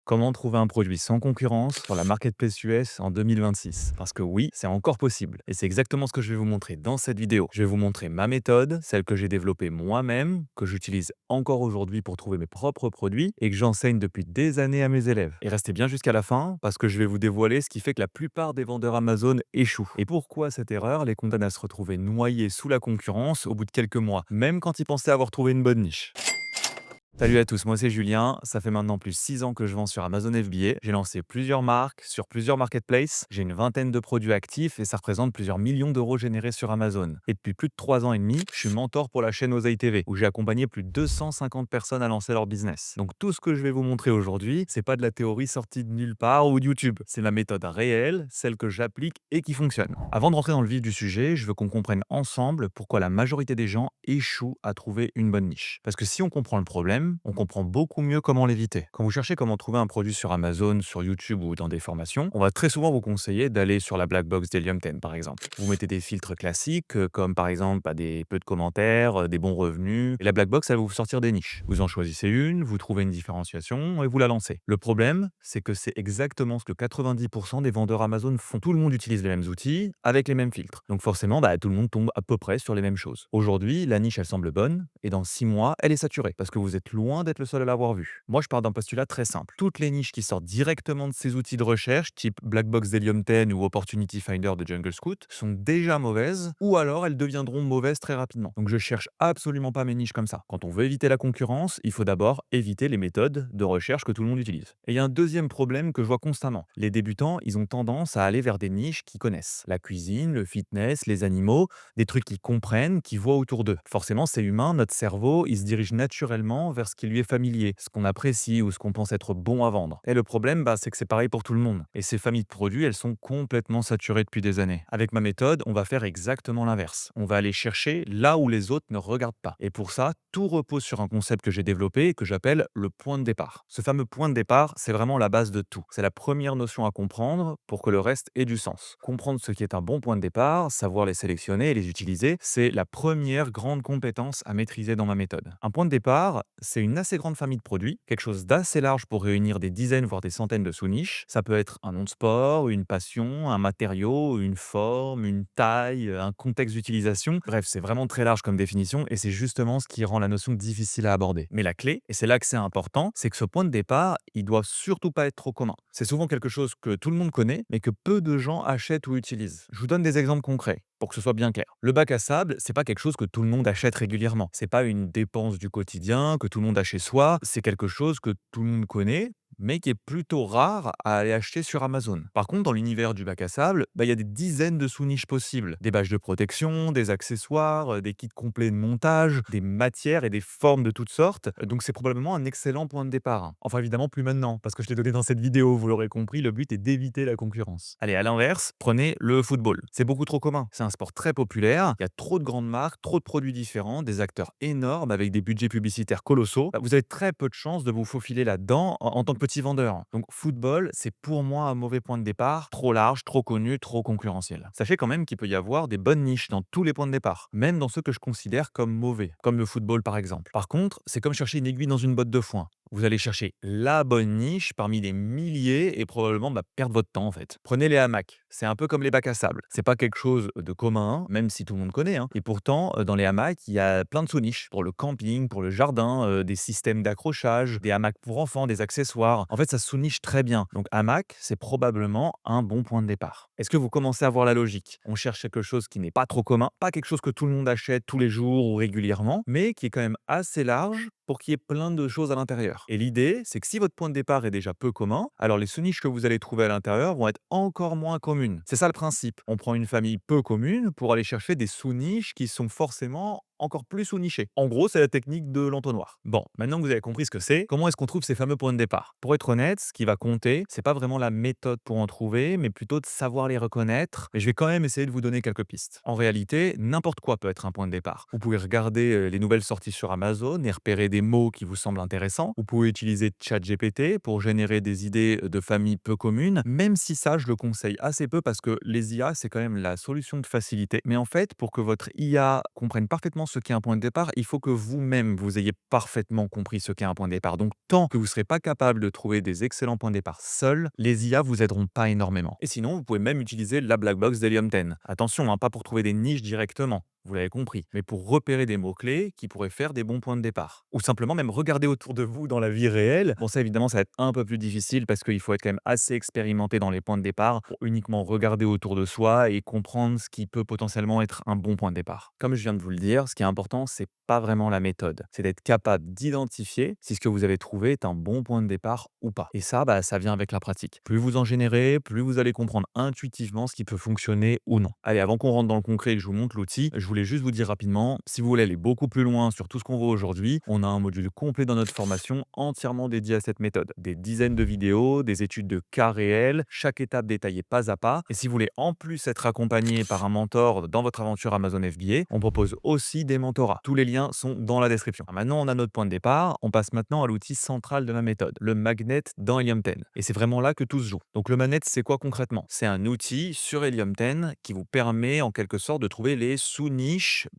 Comment trouver un produit sans concurrence sur la marketplace US en 2026? Parce que oui, c'est encore possible. Et c'est exactement ce que je vais vous montrer dans cette vidéo. Je vais vous montrer ma méthode, celle que j'ai développée moi-même, que j'utilise encore aujourd'hui pour trouver mes propres produits et que j'enseigne depuis des années à mes élèves. Et restez bien jusqu'à la fin parce que je vais vous dévoiler ce qui fait que la plupart des vendeurs Amazon échouent. Et pourquoi cette erreur les condamne à se retrouver noyés sous la concurrence au bout de quelques mois, même quand ils pensaient avoir trouvé une bonne niche. Salut à tous, moi c'est Julien. Ça fait maintenant plus de 6 ans que je vends sur Amazon FBA. J'ai lancé plusieurs marques sur plusieurs marketplaces. J'ai une vingtaine de produits actifs et ça représente plusieurs millions d'euros générés sur Amazon. Et depuis plus de 3 ans et demi, je suis mentor pour la chaîne Oseille TV où j'ai accompagné plus de 250 personnes à lancer leur business. Donc tout ce que je vais vous montrer aujourd'hui, c'est pas de la théorie sortie de nulle part ou de YouTube. C'est ma méthode réelle, celle que j'applique et qui fonctionne. Avant de rentrer dans le vif du sujet, je veux qu'on comprenne ensemble pourquoi la majorité des gens échouent à trouver une bonne niche. Parce que si on comprend le problème, on comprend beaucoup mieux comment l'éviter. Quand vous cherchez comment trouver un produit sur Amazon, sur YouTube ou dans des formations, on va très souvent vous conseiller d'aller sur la black box d'Helium 10 par exemple. Vous mettez des filtres classiques comme par exemple des peu de commentaires, des bons revenus, et la black box elle va vous sortir des niches. Vous en choisissez une, vous trouvez une différenciation et vous la lancez. Le problème, c'est que c'est exactement ce que 90% des vendeurs Amazon font. Tout le monde utilise les mêmes outils avec les mêmes filtres. Donc forcément, tout le monde tombe à peu près sur les mêmes choses. Aujourd'hui, la niche elle semble bonne et dans 6 mois, elle est saturée parce que vous êtes loin d'être le seul à l'avoir vue. Moi, je pars d'un postulat très simple. Toutes les niches qui sortent directement de ces outils de recherche, type Blackbox d'Helium 10 ou Opportunity Finder de Jungle Scout, sont déjà mauvaises ou alors elles deviendront mauvaises très rapidement. Donc je cherche absolument pas mes niches comme ça. Quand on veut éviter la concurrence, il faut d'abord éviter les méthodes de recherche que tout le monde utilise. Et il y a un deuxième problème que je vois constamment. Les débutants, ils ont tendance à aller vers des niches qu'ils connaissent. La cuisine, le fitness, les animaux, des trucs qu'ils comprennent, qu'ils voient autour d'eux. Forcément, c'est humain, notre cerveau, il se dirige naturellement vers ce qui lui est familier, ce qu'on apprécie ou ce qu'on pense être bon à vendre. Et le problème, c'est que c'est pareil pour tout le monde. Et ces familles de produits, elles sont complètement saturées depuis des années. Avec ma méthode, on va faire exactement l'inverse. On va aller chercher là où les autres ne regardent pas. Et pour ça, tout repose sur un concept que j'ai développé et que j'appelle le point de départ. Ce fameux point de départ, c'est vraiment la base de tout. C'est la première notion à comprendre pour que le reste ait du sens. Comprendre ce qui est un bon point de départ, savoir les sélectionner et les utiliser, c'est la première grande compétence à maîtriser dans ma méthode. Un point de départ, c'est une assez grande famille de produits, quelque chose d'assez large pour réunir des dizaines voire des centaines de sous-niches. Ça peut être un nom de sport, une passion, un matériau, une forme, une taille, un contexte d'utilisation. Bref, c'est vraiment très large comme définition et c'est justement ce qui rend la notion difficile à aborder. Mais la clé, et c'est là que c'est important, c'est que ce point de départ, il doit surtout pas être trop commun. C'est souvent quelque chose que tout le monde connaît, mais que peu de gens achètent ou utilisent. Je vous donne des exemples concrets pour que ce soit bien clair. Le bac à sable, c'est pas quelque chose que tout le monde achète régulièrement. C'est pas une dépense du quotidien que tout le monde a chez soi. C'est quelque chose que tout le monde connaît, mais qui est plutôt rare à aller acheter sur Amazon. Par contre, dans l'univers du bac à sable, il y a des dizaines de sous-niches possibles. Des bâches de protection, des accessoires, des kits complets de montage, des matières et des formes de toutes sortes. Donc c'est probablement un excellent point de départ. Enfin évidemment plus maintenant, parce que je l'ai donné dans cette vidéo, vous l'aurez compris, le but est d'éviter la concurrence. Allez, à l'inverse, prenez le football. C'est beaucoup trop commun. C'est un sport très populaire, il y a trop de grandes marques, trop de produits différents, des acteurs énormes avec des budgets publicitaires colossaux. Vous avez très peu de chances de vous faufiler là-dedans en tant que petit vendeur. Donc football, c'est pour moi un mauvais point de départ, trop large, trop connu, trop concurrentiel. Sachez quand même qu'il peut y avoir des bonnes niches dans tous les points de départ, même dans ceux que je considère comme mauvais, comme le football par exemple. Par contre, c'est comme chercher une aiguille dans une botte de foin. Vous allez chercher la bonne niche parmi des milliers et probablement perdre votre temps en fait. Prenez les hamacs, c'est un peu comme les bacs à sable. C'est pas quelque chose de commun, même si tout le monde connaît, hein. Et pourtant, dans les hamacs, il y a plein de sous-niches pour le camping, pour le jardin, des systèmes d'accrochage, des hamacs pour enfants, des accessoires. En fait, ça se sous-niche très bien. Donc hamac, c'est probablement un bon point de départ. Est-ce que vous commencez à voir la logique? On cherche quelque chose qui n'est pas trop commun, pas quelque chose que tout le monde achète tous les jours ou régulièrement, mais qui est quand même assez large pour qu'il y ait plein de choses à l'intérieur. Et l'idée, c'est que si votre point de départ est déjà peu commun, alors les sous-niches que vous allez trouver à l'intérieur vont être encore moins communes. C'est ça le principe. On prend une famille peu commune pour aller chercher des sous-niches qui sont forcément encore plus sous-nichées. En gros, c'est la technique de l'entonnoir. Bon, maintenant que vous avez compris ce que c'est, comment est-ce qu'on trouve ces fameux points de départ? Pour être honnête, ce qui va compter, c'est pas vraiment la méthode pour en trouver, mais plutôt de savoir les reconnaître. Mais je vais quand même essayer de vous donner quelques pistes. En réalité, n'importe quoi peut être un point de départ. Vous pouvez regarder les nouvelles sorties sur Amazon et repérer des mots qui vous semblent intéressants. Vous pouvez utiliser ChatGPT pour générer des idées de familles peu communes, même si ça, je le conseille assez peu parce que les IA, c'est quand même la solution de facilité. Mais en fait, pour que votre IA comprenne parfaitement ce qu'est un point de départ, il faut que vous-même, vous ayez parfaitement compris ce qu'est un point de départ. Donc, tant que vous ne serez pas capable de trouver des excellents points de départ seuls, les IA vous aideront pas énormément. Et sinon, vous pouvez même utiliser la black box d'Helium 10. Attention, hein, pas pour trouver des niches directement, vous l'avez compris, mais pour repérer des mots-clés qui pourraient faire des bons points de départ. Ou simplement même regarder autour de vous dans la vie réelle. Bon, ça évidemment, ça va être un peu plus difficile parce qu'il faut être quand même assez expérimenté dans les points de départ pour uniquement regarder autour de soi et comprendre ce qui peut potentiellement être un bon point de départ. Comme je viens de vous le dire, ce qui est important, c'est pas vraiment la méthode. C'est d'être capable d'identifier si ce que vous avez trouvé est un bon point de départ ou pas. Et ça, bah, ça vient avec la pratique. Plus vous en générez, plus vous allez comprendre intuitivement ce qui peut fonctionner ou non. Allez, avant qu'on rentre dans le concret et que je vous montre l'outil, je voulais juste vous dire rapidement, si vous voulez aller beaucoup plus loin sur tout ce qu'on voit aujourd'hui, on a un module complet dans notre formation entièrement dédié à cette méthode. Des dizaines de vidéos, des études de cas réels, chaque étape détaillée pas à pas. Et si vous voulez en plus être accompagné par un mentor dans votre aventure Amazon FBA, on propose aussi des mentorats. Tous les liens sont dans la description. Alors maintenant, on a notre point de départ. On passe maintenant à l'outil central de la méthode, le magnet dans Helium 10. Et c'est vraiment là que tout se joue. Donc le magnet, c'est quoi concrètement? C'est un outil sur Helium 10 qui vous permet en quelque sorte de trouver les sous-niches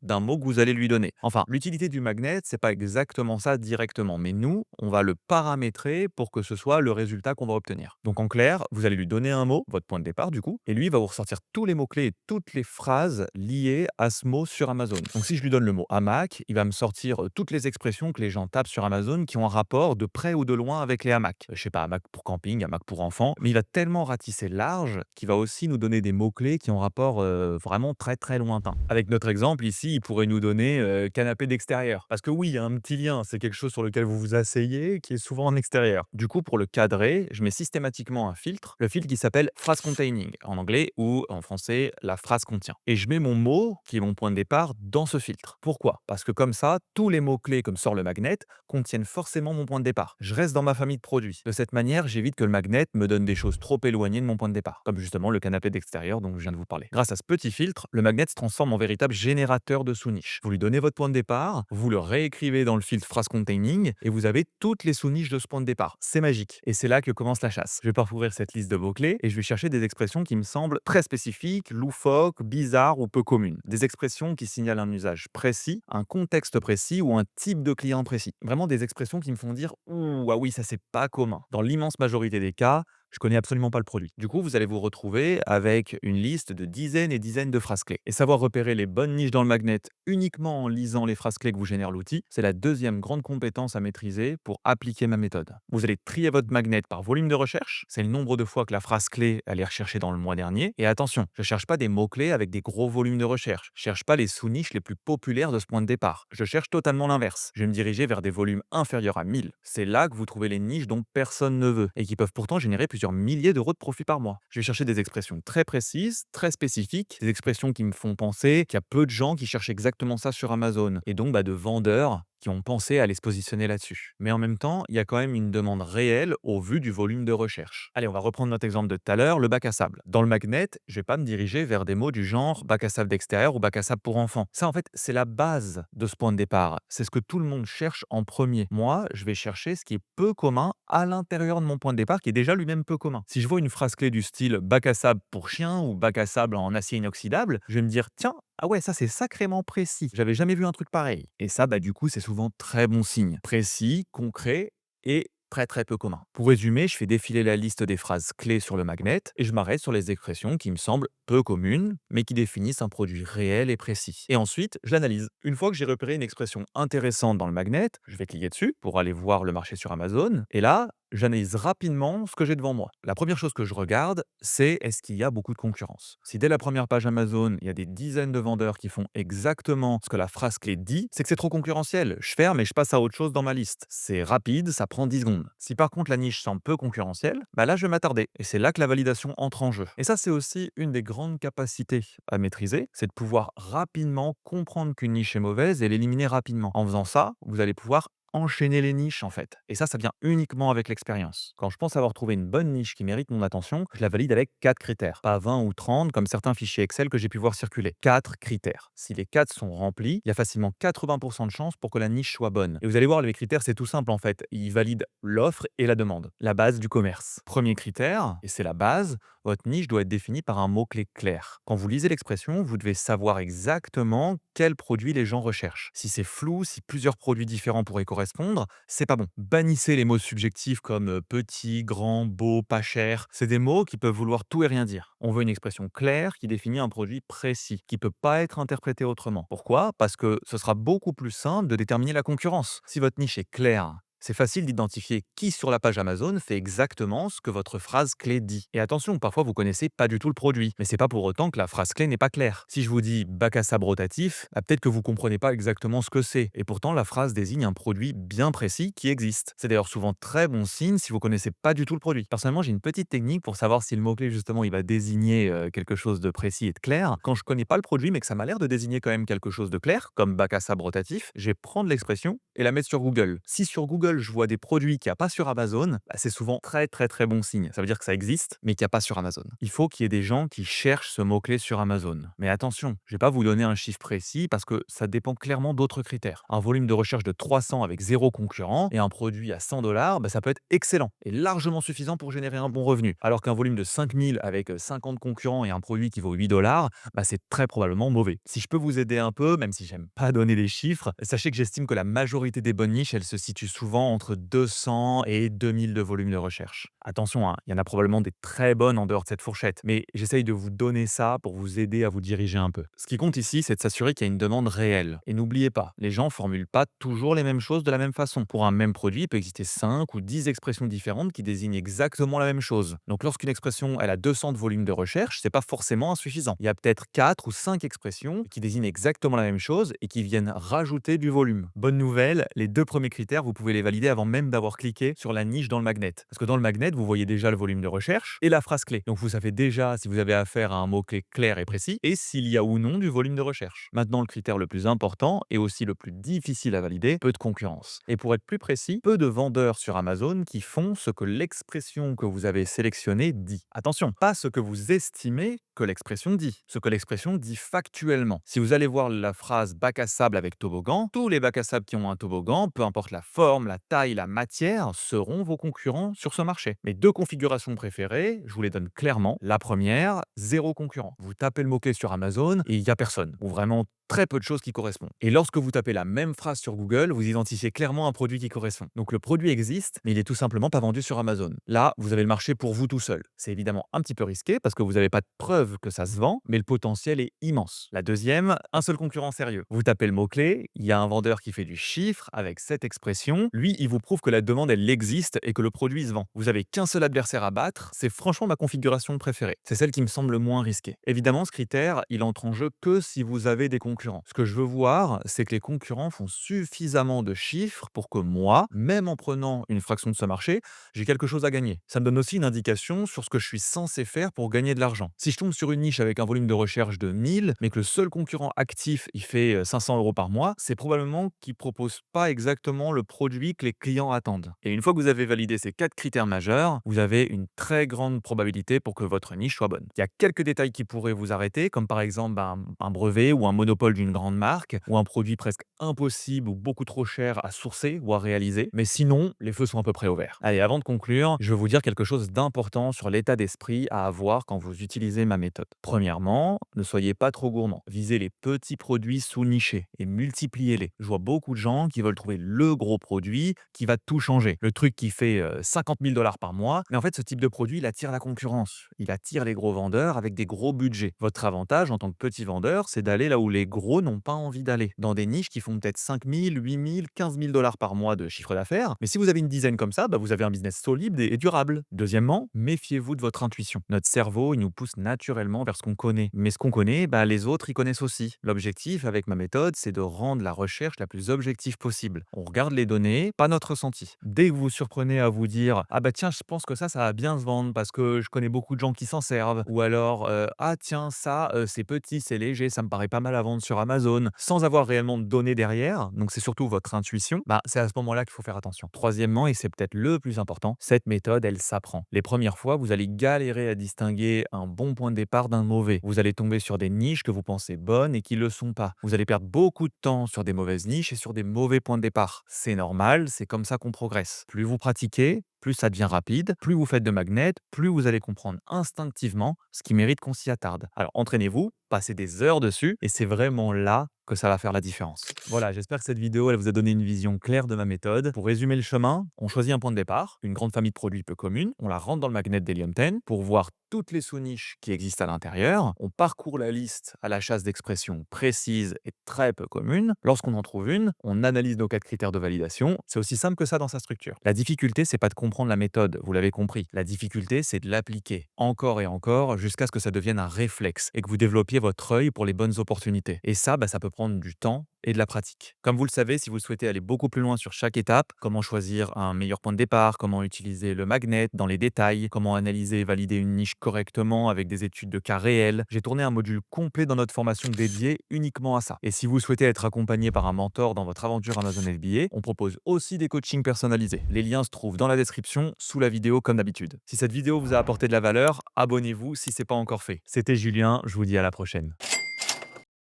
d'un mot que vous allez lui donner. Enfin, l'utilité du magnet, c'est pas exactement ça directement, mais nous, on va le paramétrer pour que ce soit le résultat qu'on va obtenir. Donc en clair, vous allez lui donner un mot, votre point de départ du coup, et lui il va vous ressortir tous les mots-clés et toutes les phrases liées à ce mot sur Amazon. Donc si je lui donne le mot hamac, il va me sortir toutes les expressions que les gens tapent sur Amazon qui ont un rapport de près ou de loin avec les hamacs. Je sais pas, hamac pour camping, hamac pour enfants, mais il va tellement ratisser large qu'il va aussi nous donner des mots-clés qui ont rapport vraiment très très lointain. Avec notre exemple ici, il pourrait nous donner canapé d'extérieur. Parce que oui, il y a un petit lien, c'est quelque chose sur lequel vous vous asseyez qui est souvent en extérieur. Du coup, pour le cadrer, je mets systématiquement un filtre, le filtre qui s'appelle phrase containing en anglais ou en français la phrase contient. Et je mets mon mot, qui est mon point de départ, dans ce filtre. Pourquoi? Parce que comme ça, tous les mots-clés, comme sort le magnet, contiennent forcément mon point de départ. Je reste dans ma famille de produits. De cette manière, j'évite que le magnet me donne des choses trop éloignées de mon point de départ, comme justement le canapé d'extérieur dont je viens de vous parler. Grâce à ce petit filtre, le magnet se transforme en véritable générateur de sous-niches. Vous lui donnez votre point de départ, vous le réécrivez dans le filtre phrase containing et vous avez toutes les sous-niches de ce point de départ. C'est magique. Et c'est là que commence la chasse. Je vais parcourir cette liste de mots-clés et je vais chercher des expressions qui me semblent très spécifiques, loufoques, bizarres ou peu communes. Des expressions qui signalent un usage précis, un contexte précis ou un type de client précis. Vraiment des expressions qui me font dire ouh, ah oui, ça c'est pas commun. Dans l'immense majorité des cas, je connais absolument pas le produit. Du coup, vous allez vous retrouver avec une liste de dizaines et dizaines de phrases clés. Et savoir repérer les bonnes niches dans le magnet uniquement en lisant les phrases clés que vous génère l'outil, c'est la deuxième grande compétence à maîtriser pour appliquer ma méthode. Vous allez trier votre magnet par volume de recherche, c'est le nombre de fois que la phrase clé elle est recherchée dans le mois dernier. Et attention, je cherche pas des mots-clés avec des gros volumes de recherche. Je cherche pas les sous-niches les plus populaires de ce point de départ. Je cherche totalement l'inverse. Je vais me diriger vers des volumes inférieurs à 1000. C'est là que vous trouvez les niches dont personne ne veut et qui peuvent pourtant générer plusieurs milliers d'euros de profit par mois. Je vais chercher des expressions très précises, très spécifiques, des expressions qui me font penser qu'il y a peu de gens qui cherchent exactement ça sur Amazon et donc de vendeurs qui ont pensé à aller se positionner là-dessus. Mais en même temps, il y a quand même une demande réelle au vu du volume de recherche. Allez, on va reprendre notre exemple de tout à l'heure, le bac à sable. Dans le magnet, je vais pas me diriger vers des mots du genre bac à sable d'extérieur ou bac à sable pour enfants. Ça, en fait, c'est la base de ce point de départ. C'est ce que tout le monde cherche en premier. Moi, je vais chercher ce qui est peu commun à l'intérieur de mon point de départ, qui est déjà lui-même peu commun. Si je vois une phrase clé du style bac à sable pour chien ou bac à sable en acier inoxydable, je vais me dire tiens, ah ouais, ça c'est sacrément précis. J'avais jamais vu un truc pareil. Et ça, du coup, c'est souvent très bon signe. Précis, concret et très très peu commun. Pour résumer, je fais défiler la liste des phrases clés sur le magnet et je m'arrête sur les expressions qui me semblent peu communes, mais qui définissent un produit réel et précis. Et ensuite, je l'analyse. Une fois que j'ai repéré une expression intéressante dans le magnet, je vais cliquer dessus pour aller voir le marché sur Amazon. Et là, j'analyse rapidement ce que j'ai devant moi. La première chose que je regarde, c'est est-ce qu'il y a beaucoup de concurrence. Si dès la première page Amazon, il y a des dizaines de vendeurs qui font exactement ce que la phrase clé dit, c'est que c'est trop concurrentiel. Je ferme et je passe à autre chose dans ma liste. C'est rapide, ça prend 10 secondes. Si par contre la niche semble peu concurrentielle, là je vais m'attarder. Et c'est là que la validation entre en jeu. Et ça, c'est aussi une des grandes capacités à maîtriser, c'est de pouvoir rapidement comprendre qu'une niche est mauvaise et l'éliminer rapidement. En faisant ça, vous allez pouvoir enchaîner les niches en fait. Et ça vient uniquement avec l'expérience. Quand je pense avoir trouvé une bonne niche qui mérite mon attention, je la valide avec 4 critères. Pas 20 ou 30 comme certains fichiers Excel que j'ai pu voir circuler. 4 critères. Si les 4 sont remplis, il y a facilement 80% de chances pour que la niche soit bonne. Et vous allez voir, les critères, c'est tout simple en fait. Ils valident l'offre et la demande. La base du commerce. Premier critère, et c'est la base, votre niche doit être définie par un mot-clé clair. Quand vous lisez l'expression, vous devez savoir exactement quel produit les gens recherchent. Si c'est flou, si plusieurs produits différents pourraient correspondre, c'est pas bon. Bannissez les mots subjectifs comme petit, grand, beau, pas cher. C'est des mots qui peuvent vouloir tout et rien dire. On veut une expression claire qui définit un produit précis, qui peut pas être interprété autrement. Pourquoi? Parce que ce sera beaucoup plus simple de déterminer la concurrence. Si votre niche est claire, c'est facile d'identifier qui sur la page Amazon fait exactement ce que votre phrase clé dit. Et attention, parfois vous connaissez pas du tout le produit, mais c'est pas pour autant que la phrase clé n'est pas claire. Si je vous dis bac à sable rotatif, peut-être que vous comprenez pas exactement ce que c'est. Et pourtant, la phrase désigne un produit bien précis qui existe. C'est d'ailleurs souvent très bon signe si vous connaissez pas du tout le produit. Personnellement, j'ai une petite technique pour savoir si le mot-clé justement il va désigner quelque chose de précis et de clair. Quand je connais pas le produit, mais que ça m'a l'air de désigner quand même quelque chose de clair, comme bac à sable rotatif, je vais prendre l'expression et la mettre sur Google. Si sur Google, je vois des produits qu'il n'y a pas sur Amazon, c'est souvent très très très bon signe. Ça veut dire que ça existe, mais qu'il n'y a pas sur Amazon. Il faut qu'il y ait des gens qui cherchent ce mot-clé sur Amazon. Mais attention, je ne vais pas vous donner un chiffre précis parce que ça dépend clairement d'autres critères. Un volume de recherche de 300 avec zéro concurrent et un produit à 100 dollars, ça peut être excellent et largement suffisant pour générer un bon revenu. Alors qu'un volume de 5000 avec 50 concurrents et un produit qui vaut 8 dollars, c'est très probablement mauvais. Si je peux vous aider un peu, même si j'aime pas donner des chiffres, sachez que j'estime que la majorité des bonnes niches, elles se situent souvent entre 200 et 2000 de volume de recherche. Attention, il y en a probablement des très bonnes en dehors de cette fourchette, mais j'essaye de vous donner ça pour vous aider à vous diriger un peu. Ce qui compte ici, c'est de s'assurer qu'il y a une demande réelle. Et n'oubliez pas, les gens formulent pas toujours les mêmes choses de la même façon. Pour un même produit, il peut exister 5 ou 10 expressions différentes qui désignent exactement la même chose. Donc lorsqu'une expression elle a 200 de volume de recherche, c'est pas forcément insuffisant. Il y a peut-être 4 ou 5 expressions qui désignent exactement la même chose et qui viennent rajouter du volume. Bonne nouvelle, les 2 premiers critères, vous pouvez les valider avant même d'avoir cliqué sur la niche dans le magnet. Parce que dans le magnet, vous voyez déjà le volume de recherche et la phrase clé. Donc vous savez déjà si vous avez affaire à un mot-clé clair et précis et s'il y a ou non du volume de recherche. Maintenant, le critère le plus important et aussi le plus difficile à valider, peu de concurrence. Et pour être plus précis, peu de vendeurs sur Amazon qui font ce que l'expression que vous avez sélectionnée dit. Attention, pas ce que vous estimez que l'expression dit, ce que l'expression dit factuellement. Si vous allez voir la phrase bac à sable avec toboggan, tous les bacs à sable qui ont un toboggan, peu importe la forme, la taille, la matière, seront vos concurrents sur ce marché. Mes 2 configurations préférées, je vous les donne clairement. La première, zéro concurrent. Vous tapez le mot-clé sur Amazon et il n'y a personne, ou vraiment très peu de choses qui correspondent. Et lorsque vous tapez la même phrase sur Google, vous identifiez clairement un produit qui correspond. Donc le produit existe, mais il est tout simplement pas vendu sur Amazon. Là, vous avez le marché pour vous tout seul. C'est évidemment un petit peu risqué parce que vous n'avez pas de preuve que ça se vend, mais le potentiel est immense. La deuxième, un seul concurrent sérieux. Vous tapez le mot-clé, il y a un vendeur qui fait du chiffre avec cette expression. Lui, il vous prouve que la demande, elle existe et que le produit se vend. Vous avez qu'un seul adversaire à battre. C'est franchement ma configuration préférée. C'est celle qui me semble le moins risquée. Évidemment, ce critère, il entre en jeu que si vous avez des concurrents. Ce que je veux voir, c'est que les concurrents font suffisamment de chiffres pour que moi, même en prenant une fraction de ce marché, j'ai quelque chose à gagner. Ça me donne aussi une indication sur ce que je suis censé faire pour gagner de l'argent. Si je tombe sur une niche avec un volume de recherche de 1000, mais que le seul concurrent actif, il fait 500 euros par mois, c'est probablement qu'il propose pas exactement le produit que les clients attendent. Et une fois que vous avez validé ces 4 critères majeurs, vous avez une très grande probabilité pour que votre niche soit bonne. Il y a quelques détails qui pourraient vous arrêter, comme par exemple un brevet ou un monopole d'une grande marque, ou un produit presque impossible ou beaucoup trop cher à sourcer ou à réaliser. Mais sinon, les feux sont à peu près ouverts. Allez, avant de conclure, je vais vous dire quelque chose d'important sur l'état d'esprit à avoir quand vous utilisez ma méthode. Premièrement, ne soyez pas trop gourmand. Visez les petits produits sous-nichés et multipliez-les. Je vois beaucoup de gens qui veulent trouver le gros produit qui va tout changer. Le truc qui fait 50 000 dollars par mois. Mais en fait, ce type de produit, il attire la concurrence. Il attire les gros vendeurs avec des gros budgets. Votre avantage en tant que petit vendeur, c'est d'aller là où les gros n'ont pas envie d'aller. Dans des niches qui font peut-être 5 000, 8 000, 15 000 dollars par mois de chiffre d'affaires. Mais si vous avez une dizaine comme ça, vous avez un business solide et durable. Deuxièmement, méfiez-vous de votre intuition. Notre cerveau, il nous pousse naturellement vers ce qu'on connaît. Mais ce qu'on connaît, les autres y connaissent aussi. L'objectif avec ma méthode, c'est de rendre la recherche la plus objective possible. On regarde les données, pas notre ressenti. Dès que vous vous surprenez à vous dire « Ah tiens, je pense que ça va bien se vendre parce que je connais beaucoup de gens qui s'en servent. » Ou alors « Ah tiens, ça, c'est petit, c'est léger, ça me paraît pas mal à vendre sur Amazon, sans avoir réellement de données derrière, donc c'est surtout votre intuition, c'est à ce moment-là qu'il faut faire attention. Troisièmement, et c'est peut-être le plus important, cette méthode, elle s'apprend. Les premières fois, vous allez galérer à distinguer un bon point de départ d'un mauvais. Vous allez tomber sur des niches que vous pensez bonnes et qui ne le sont pas. Vous allez perdre beaucoup de temps sur des mauvaises niches et sur des mauvais points de départ. C'est normal, c'est comme ça qu'on progresse. Plus vous pratiquez, plus ça devient rapide, plus vous faites de magnets, plus vous allez comprendre instinctivement ce qui mérite qu'on s'y attarde. Alors entraînez-vous, passez des heures dessus, et c'est vraiment là que ça va faire la différence. Voilà, j'espère que cette vidéo elle vous a donné une vision claire de ma méthode. Pour résumer le chemin, on choisit un point de départ, une grande famille de produits peu commune, on la rentre dans le magnet d'Helium 10 pour voir toutes les sous-niches qui existent à l'intérieur. On parcourt la liste à la chasse d'expressions précises et très peu communes. Lorsqu'on en trouve une, on analyse nos 4 critères de validation. C'est aussi simple que ça dans sa structure. La difficulté, c'est pas de comprendre la méthode, vous l'avez compris. La difficulté, c'est de l'appliquer encore et encore jusqu'à ce que ça devienne un réflexe et que vous développiez votre œil pour les bonnes opportunités. Et ça, ça peut prendre du temps et de la pratique. Comme vous le savez, si vous souhaitez aller beaucoup plus loin sur chaque étape, comment choisir un meilleur point de départ, comment utiliser le magnet dans les détails, comment analyser et valider une niche correctement avec des études de cas réels, j'ai tourné un module complet dans notre formation dédiée uniquement à ça. Et si vous souhaitez être accompagné par un mentor dans votre aventure Amazon FBA, on propose aussi des coachings personnalisés. Les liens se trouvent dans la description, sous la vidéo comme d'habitude. Si cette vidéo vous a apporté de la valeur, abonnez-vous si ce n'est pas encore fait. C'était Julien, je vous dis à la prochaine.